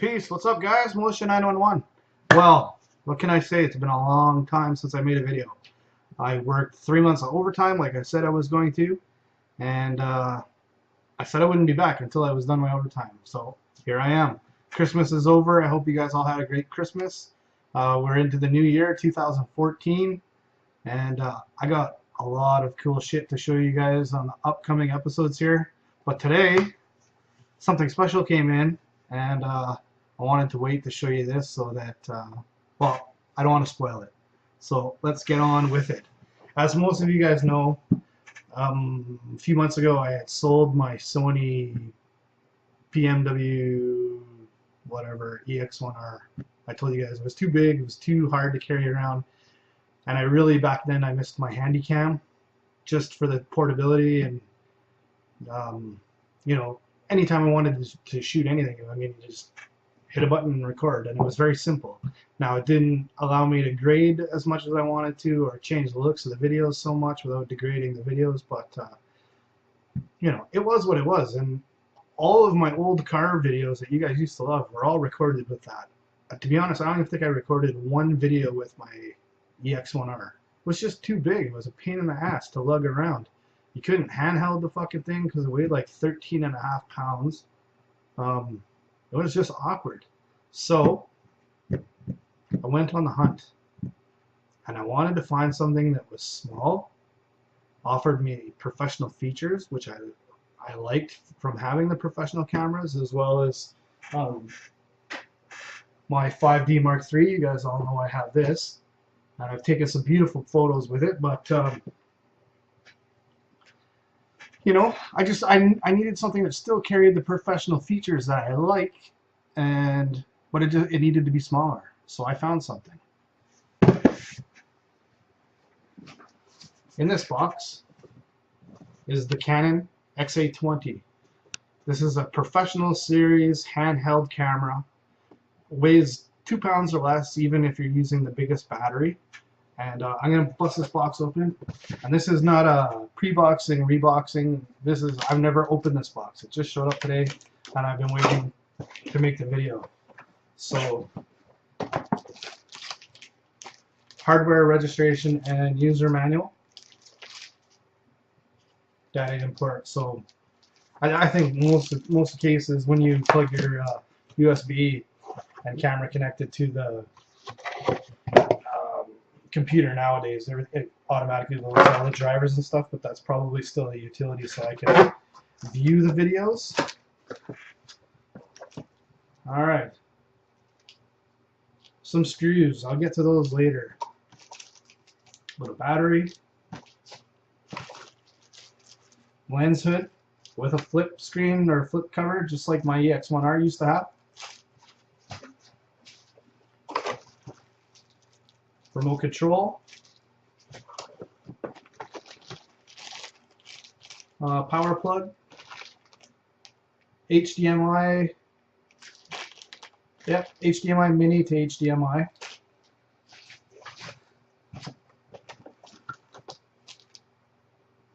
Peace. What's up, guys? Militia 911. Well, what can I say? It's been a long time since I made a video. I worked 3 months of overtime like I said I was going to, and I said I wouldn't be back until I was done my overtime. So here I am. Christmas is over. I hope you guys all had a great Christmas. We're into the new year, 2014, and I got a lot of cool shit to show you guys on the upcoming episodes here. But today, something special came in, and I wanted to wait to show you this so that, well, I don't want to spoil it. So let's get on with it. As most of you guys know, a few months ago I had sold my Sony PMW whatever EX1R. I told you guys it was too big, it was too hard to carry around, and I really back then I missed my Handycam just for the portability and you know, anytime I wanted to shoot anything, I mean, just hit a button and record, and it was very simple. Now, it didn't allow me to grade as much as I wanted to or change the looks of the videos so much without degrading the videos, but you know, it was what it was. And all of my old car videos that you guys used to love were all recorded with that. To be honest, I don't even think I recorded one video with my EX1R. It was just too big. It was a pain in the ass to lug around. You couldn't handheld the fucking thing because it weighed like 13.5 pounds. It was just awkward. So I went on the hunt, and I wanted to find something that was small, offered me professional features, which I liked from having the professional cameras, as well as my 5D Mark III. You guys all know I have this, and I've taken some beautiful photos with it, but you know, I needed something that still carried the professional features that I like, but it needed to be smaller. So I found something. In this box is the Canon XA20. This is a professional series handheld camera. Weighs 2 pounds or less, even if you're using the biggest battery. And I'm going to bust this box open. And this is not a pre-boxing, reboxing. I've never opened this box. It just showed up today, and I've been waiting to make the video. So, hardware registration and user manual. Data import. So, I think most cases when you plug your USB and camera connected to the computer nowadays, it automatically loads all the drivers and stuff, but that's probably still a utility so I can view the videos. Alright. Some screws. I'll get to those later. Little battery. Lens hood with a flip screen or flip cover, just like my EX1R used to have. Remote control, power plug, HDMI, yep, HDMI mini to HDMI.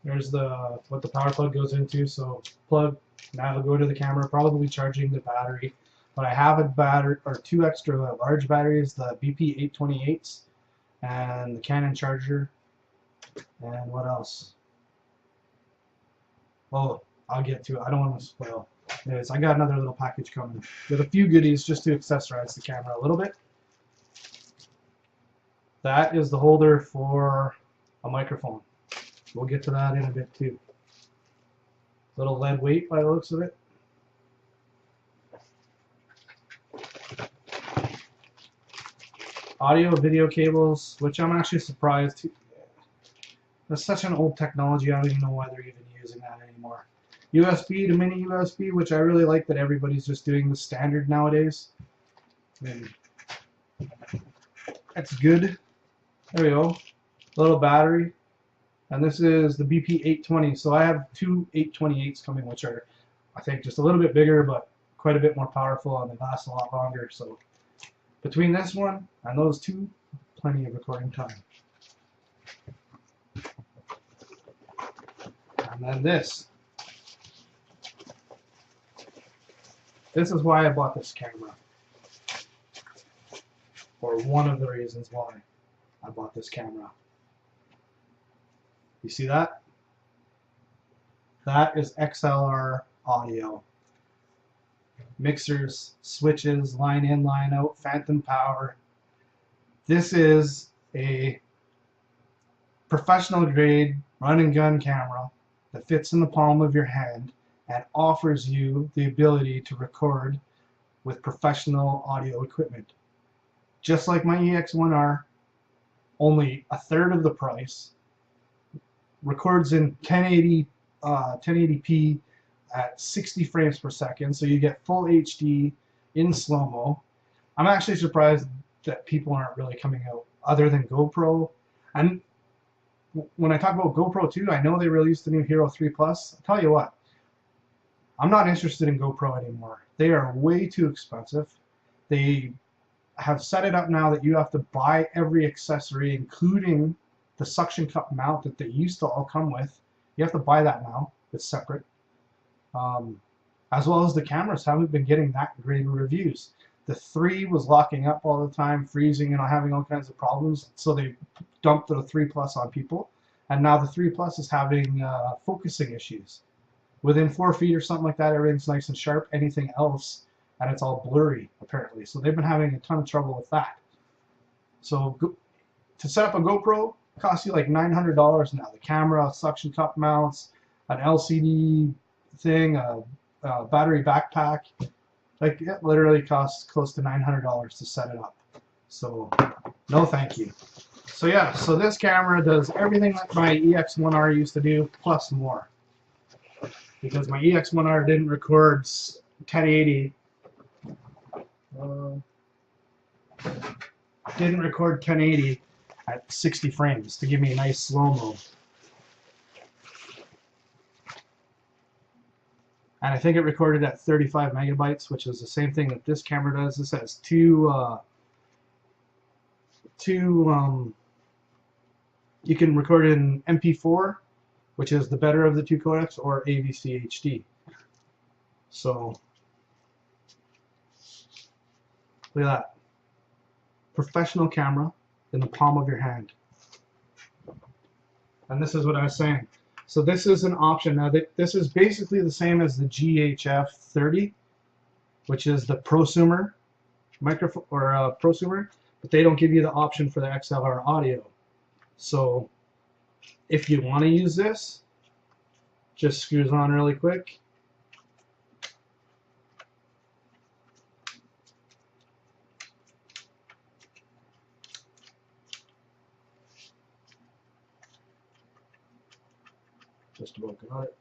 There's what the power plug goes into, so plug, now it'll go to the camera, probably charging the battery. But I have a battery, or 2 extra large batteries, the BP828s. And the Canon charger, and what else? Oh, I'll get to it. I don't want to spoil. Anyways, I got another little package coming with a few goodies just to accessorize the camera a little bit. That is the holder for a microphone. We'll get to that in a bit too. Little lead weight by the looks of it. Audio, video cables, which I'm actually surprised. That's such an old technology, I don't even know why they're even using that anymore. USB to mini USB, which I really like that everybody's just doing the standard nowadays. And that's good. There we go. Little battery. And this is the BP820. So I have 2 828s coming, which are, I think, just a little bit bigger, but quite a bit more powerful, and they last a lot longer. So between this one and those two, plenty of recording time. And then this. This is why I bought this camera. or one of the reasons why I bought this camera. You see that? That is XLR audio. Mixers, switches, line in, line out, phantom power. This is a professional grade run and gun camera that fits in the palm of your hand and offers you the ability to record with professional audio equipment. Just like my EX1R, only a third of the price, records in 1080p at 60 frames per second, so you get full HD in slow-mo. I'm actually surprised that people aren't really coming out other than GoPro. And when I talk about GoPro too, I know they released the new Hero 3 Plus. I'll tell you what, I'm not interested in GoPro anymore. They are way too expensive. They have set it up now that you have to buy every accessory, including the suction cup mount that they used to all come with. You have to buy that now. It's separate. As well as the cameras haven't been getting that great reviews. The 3 was locking up all the time, freezing, and having all kinds of problems, so they dumped the 3 Plus on people, and now the 3 Plus is having focusing issues. Within 4 feet or something like that, everything's nice and sharp. Anything else, and it's all blurry, apparently. So they've been having a ton of trouble with that. So to set up a GoPro costs you like $900 now. The camera, suction cup mounts, an LCD thing, a battery backpack. Like, it literally costs close to $900 to set it up. So, no thank you. So yeah, so this camera does everything that my EX1R used to do, plus more. Because my EX1R didn't record 1080. Didn't record 1080 at 60 frames to give me a nice slow-mo. And I think it recorded at 35 megabytes, which is the same thing that this camera does. This has you can record in MP4, which is the better of the two codecs, or AVC HD. So, look at that. Professional camera in the palm of your hand. And this is what I was saying. So this is an option. Now this is basically the same as the GHF30, which is the prosumer microphone, or prosumer, but they don't give you the option for the XLR audio. So if you want to use this, just screws on really quick. Just about got it.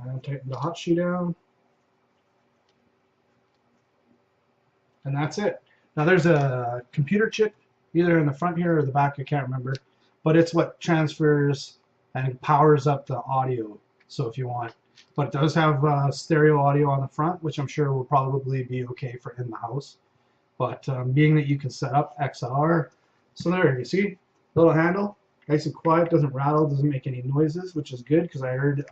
And tighten the hot shoe down. And that's it. Now there's a computer chip either in the front here or the back, I can't remember. But it's what transfers and powers up the audio. So if you want. But it does have stereo audio on the front, which I'm sure will probably be okay for in the house. But being that you can set up XLR, so there you see, little handle, nice and quiet, doesn't rattle, doesn't make any noises, which is good because I heard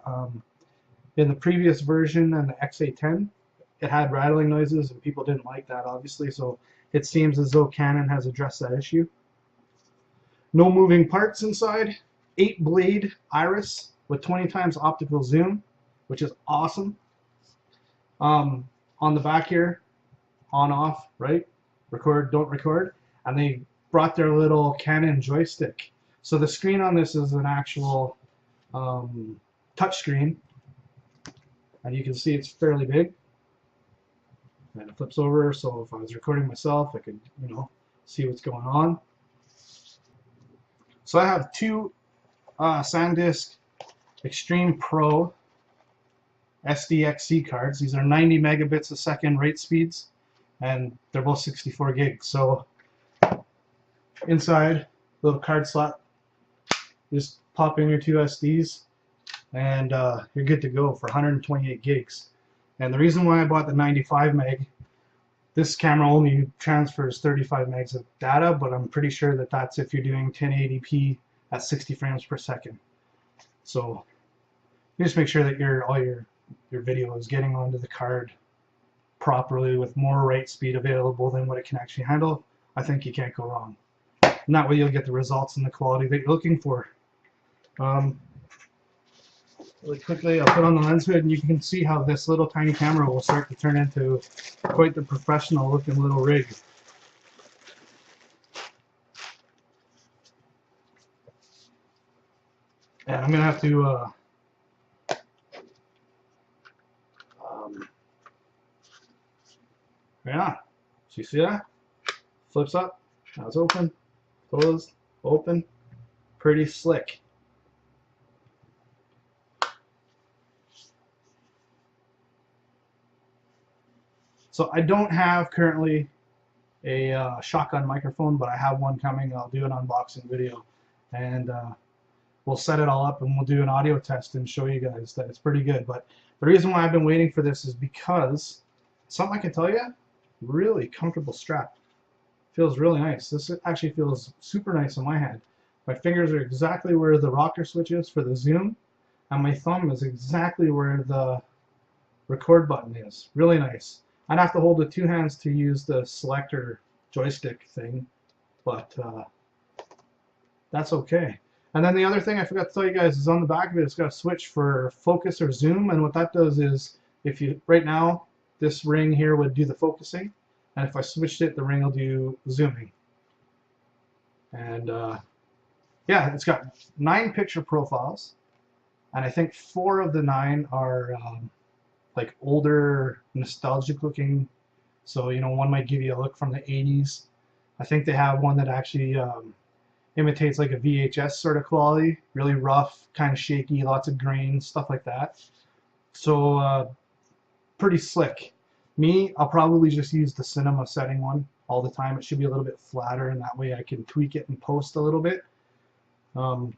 in the previous version and the XA10, it had rattling noises and people didn't like that, obviously. So it seems as though Canon has addressed that issue. No moving parts inside. 8-blade iris with 20 times optical zoom, which is awesome. On the back here, on off, right? Record, don't record. And they brought their little Canon joystick. So the screen on this is an actual touch screen. And you can see it's fairly big. And it flips over, so if I was recording myself, I could, you know, see what's going on. So I have two SanDisk Extreme Pro SDXC cards. These are 90 megabits a second rate speeds, and they're both 64 gigs. So inside, little card slot, just pop in your two SDs, and you're good to go for 128 gigs. And the reason why I bought the 95 meg, this camera only transfers 35 megs of data, but I'm pretty sure that that's if you're doing 1080p at 60 frames per second. So you just make sure that all your video is getting onto the card properly with more write speed available than what it can actually handle. I think you can't go wrong. And that way you'll get the results and the quality that you're looking for. Really quickly, I'll put on the lens hood and you can see how this little tiny camera will start to turn into quite the professional looking little rig. And I'm gonna have to yeah, so you see that? Flips up, now it's open, closed, open, pretty slick. So I don't have currently a shotgun microphone, but I have one coming. I'll do an unboxing video, and we'll set it all up and we'll do an audio test and show you guys that it's pretty good. But the reason why I've been waiting for this is because something I can tell you, really comfortable strap. Feels really nice. This actually feels super nice in my hand. My fingers are exactly where the rocker switch is for the zoom, and my thumb is exactly where the record button is. Really nice. I'd have to hold with two hands to use the selector joystick thing, but that's okay. And then the other thing I forgot to tell you guys is on the back of it, it's got a switch for focus or zoom, and what that does is, if you, right now, this ring here would do the focusing, and if I switched it, the ring will do zooming. And yeah, it's got 9 picture profiles, and I think 4 of the 9 are like older, nostalgic looking. So, you know, one might give you a look from the 80s. I think they have one that actually imitates like a VHS sort of quality, really rough, kind of shaky, lots of grain, stuff like that. So pretty slick. Me, I'll probably just use the cinema setting one all the time. It should be a little bit flatter, and that way I can tweak it and post a little bit.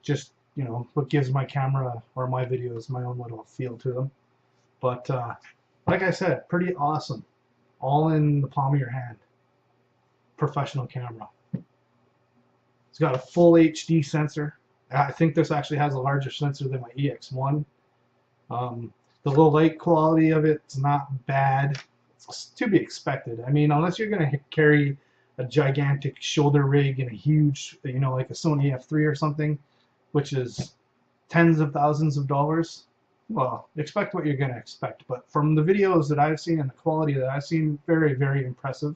Just, you know, what gives my camera or my videos my own little feel to them. But like I said, pretty awesome. All in the palm of your hand. Professional camera. It's got a full HD sensor. I think this actually has a larger sensor than my EX1. The low light quality of it's not bad. It's to be expected. I mean, unless you're going to carry a gigantic shoulder rig and a huge, you know, like a Sony F3 or something, which is tens of thousands of dollars, well, expect what you're going to expect. But from the videos that I've seen and the quality that I've seen, very, very impressive.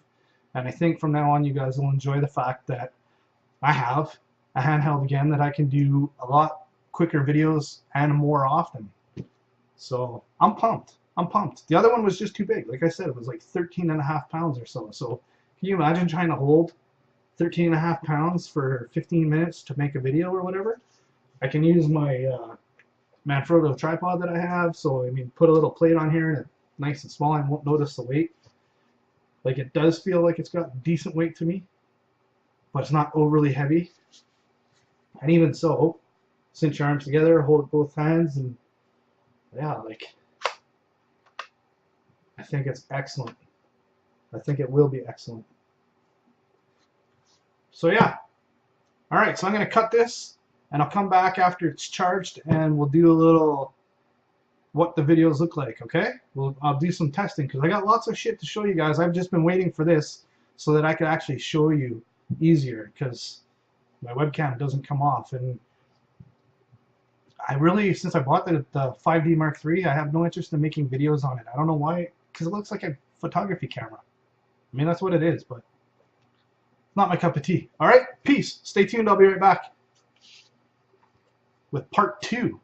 And I think from now on you guys will enjoy the fact that I have a handheld again that I can do a lot quicker videos and more often. So I'm pumped. I'm pumped. The other one was just too big. Like I said, it was like 13.5 pounds or so. So can you imagine trying to hold 13.5 pounds for 15 minutes to make a video or whatever? I can use my Manfrotto tripod that I have. So I mean, put a little plate on here and it's nice and small. I won't notice the weight. Like, it does feel like it's got decent weight to me, but it's not overly heavy. And even so, cinch your arms together, hold it both hands, and yeah, like, I think it's excellent. I think it will be excellent. So yeah, all right, so I'm going to cut this, and I'll come back after it's charged, and we'll do a little what the videos look like, okay? I'll do some testing, because I got lots of shit to show you guys. I've just been waiting for this so that I could actually show you easier, because my webcam doesn't come off, and I really, since I bought the 5D Mark III, I have no interest in making videos on it. I don't know why, because it looks like a photography camera. I mean, that's what it is, but it's not my cup of tea. All right, peace. Stay tuned. I'll be right back with part 2.